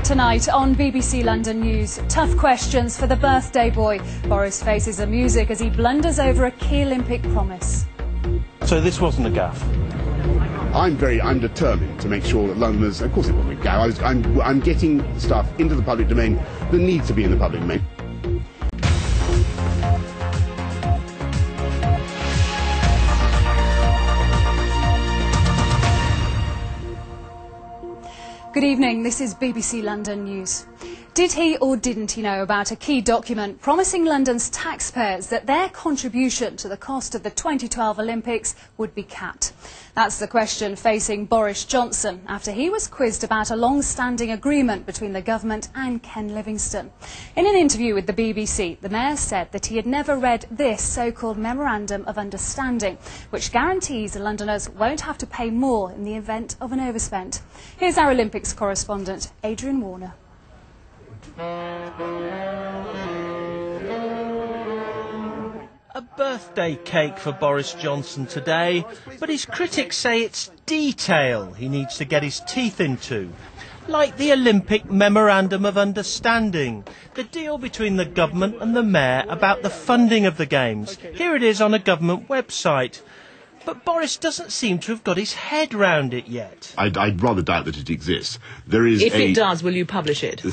Tonight on BBC London News, tough questions for the birthday boy. Boris faces a music as he blunders over a key Olympic promise. So this wasn't a gaffe? I'm determined to make sure that Londoners, of course it wasn't a gaffe, I'm getting stuff into the public domain that needs to be in the public domain. Good evening, this is BBC London News. Did he or didn't he know about a key document promising London's taxpayers that their contribution to the cost of the 2012 Olympics would be capped? That's the question facing Boris Johnson after he was quizzed about a long-standing agreement between the government and Ken Livingstone. In an interview with the BBC, the Mayor said that he had never read this so-called Memorandum of Understanding, which guarantees Londoners won't have to pay more in the event of an overspend. Here's our Olympics correspondent, Adrian Warner. A birthday cake for Boris Johnson today, but his critics say it's detail he needs to get his teeth into. Like the Olympic Memorandum of Understanding, the deal between the government and the Mayor about the funding of the Games. Here it is on a government website. But Boris doesn't seem to have got his head round it yet. I'd rather doubt that it exists. If it does, will you publish it?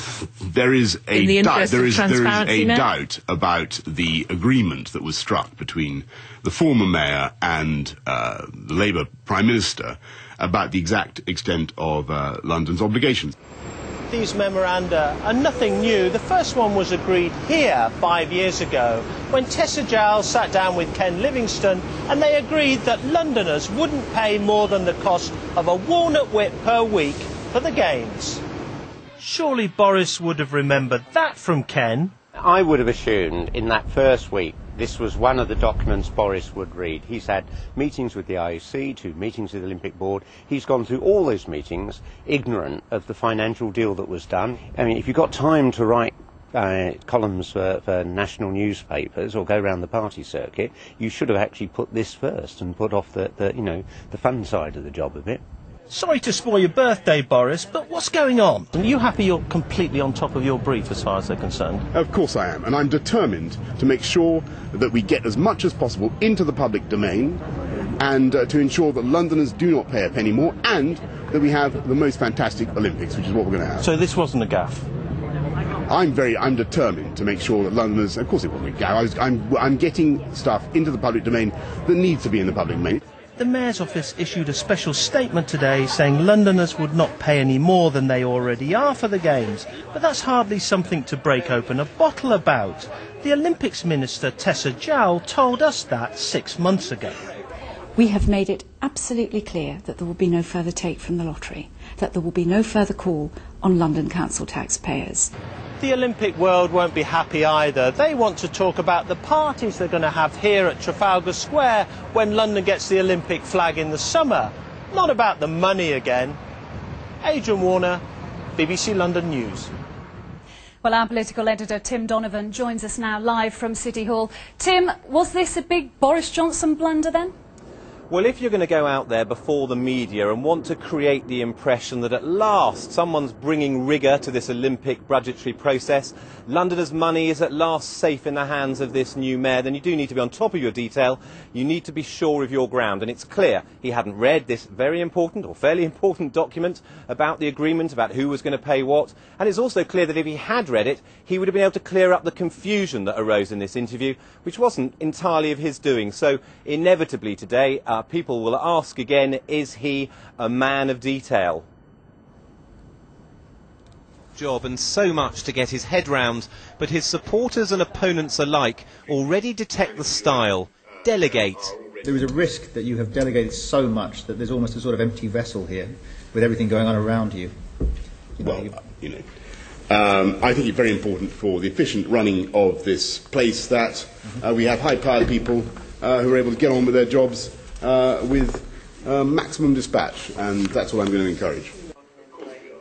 There is a doubt. Doubt about the agreement that was struck between the former mayor and the Labour Prime Minister about the exact extent of London's obligations. These memoranda are nothing new. The first one was agreed here 5 years ago when Tessa Jowell sat down with Ken Livingstone and they agreed that Londoners wouldn't pay more than the cost of a walnut whip per week for the Games. Surely Boris would have remembered that from Ken. I would have assumed in that first week this was one of the documents Boris would read. He's had meetings with the IOC, 2 meetings with the Olympic Board. He's gone through all those meetings ignorant of the financial deal that was done. I mean, if you've got time to write columns for national newspapers or go around the party circuit, you should have actually put this first and put off the fun side of the job a bit. Sorry to spoil your birthday, Boris, but what's going on? Are you happy you're completely on top of your brief as far as they're concerned? Of course I am, and I'm determined to make sure that we get as much as possible into the public domain and to ensure that Londoners do not pay a penny more and that we have the most fantastic Olympics, which is what we're going to have. So this wasn't a gaffe? I'm determined to make sure that Londoners, of course it wasn't a gaffe, I'm getting stuff into the public domain that needs to be in the public domain. The Mayor's office issued a special statement today saying Londoners would not pay any more than they already are for the Games. But that's hardly something to break open a bottle about. The Olympics Minister, Tessa Jowell, told us that 6 months ago. We have made it absolutely clear that there will be no further take from the lottery, that there will be no further call on London Council taxpayers. The Olympic world won't be happy either. They want to talk about the parties they're going to have here at Trafalgar Square when London gets the Olympic flag in the summer. Not about the money again. Adrian Warner, BBC London News. Well, our political editor Tim Donovan joins us now live from City Hall. Tim, was this a big Boris Johnson blunder then? Well, if you're going to go out there before the media and want to create the impression that at last someone's bringing rigour to this Olympic budgetary process, Londoners' money is at last safe in the hands of this new mayor, then you do need to be on top of your detail. You need to be sure of your ground. And it's clear he hadn't read this very important or fairly important document about the agreement, about who was going to pay what. And it's also clear that if he had read it, he would have been able to clear up the confusion that arose in this interview, which wasn't entirely of his doing. So inevitably today, people will ask again, is he a man of detail? Job and so much to get his head round, but his supporters and opponents alike already detect the style. Delegate. There is a risk that you have delegated so much that there's almost a sort of empty vessel here with everything going on around you. I think it's very important for the efficient running of this place that we have high-powered people who are able to get on with their jobs with maximum dispatch, and that's what I'm going to encourage.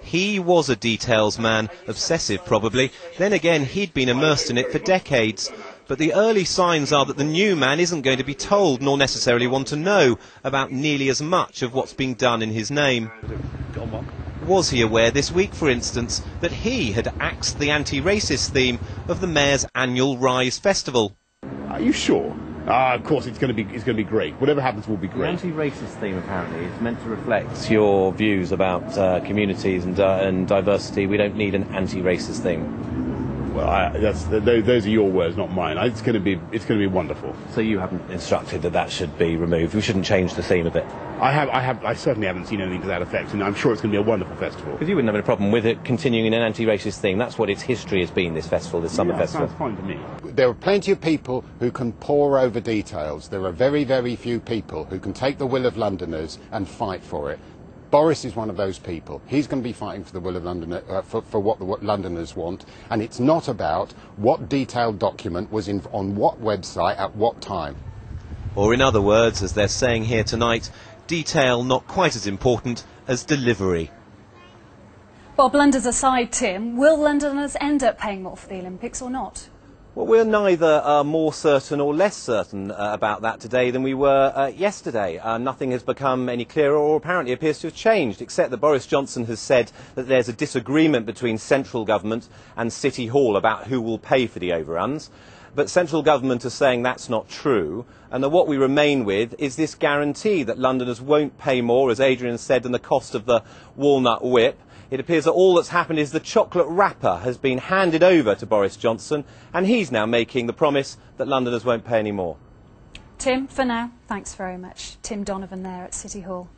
He was a details man, obsessive probably. Then again, he'd been immersed in it for decades. But the early signs are that the new man isn't going to be told, nor necessarily want to know, about nearly as much of what's being done in his name. Was he aware this week, for instance, that he had axed the anti-racist theme of the Mayor's annual Rise Festival? Are you sure? Of course, it's going to be great. Whatever happens will be The great. anti-racist theme, apparently, is meant to reflect your views about communities and diversity. We don't need an anti-racist theme. Well, those are your words, not mine. It's going to be wonderful. So you haven't instructed that should be removed. We shouldn't change the theme of it. I certainly haven't seen anything to that effect, and I'm sure it's going to be a wonderful festival. Because you wouldn't have any problem with it continuing in an anti-racist theme. That's what its history has been, this festival, this summer festival. Sounds fine to me. There are plenty of people who can pore over details. There are very, very few people who can take the will of Londoners and fight for it. Boris is one of those people. He's going to be fighting for the will of London, for what Londoners want, and it's not about what detailed document was on what website at what time. Or in other words, as they're saying here tonight, detail not quite as important as delivery. Well, blunders aside, Tim, will Londoners end up paying more for the Olympics or not? Well, we're neither more certain or less certain about that today than we were yesterday. Nothing has become any clearer or apparently appears to have changed, except that Boris Johnson has said that there's a disagreement between central government and City Hall about who will pay for the overruns. But central government are saying that's not true, and that what we remain with is this guarantee that Londoners won't pay more, as Adrian said, than the cost of the walnut whip. It appears that all that's happened is the chocolate wrapper has been handed over to Boris Johnson, and he's now making the promise that Londoners won't pay any more. Tim, for now, thanks very much. Tim Donovan there at City Hall.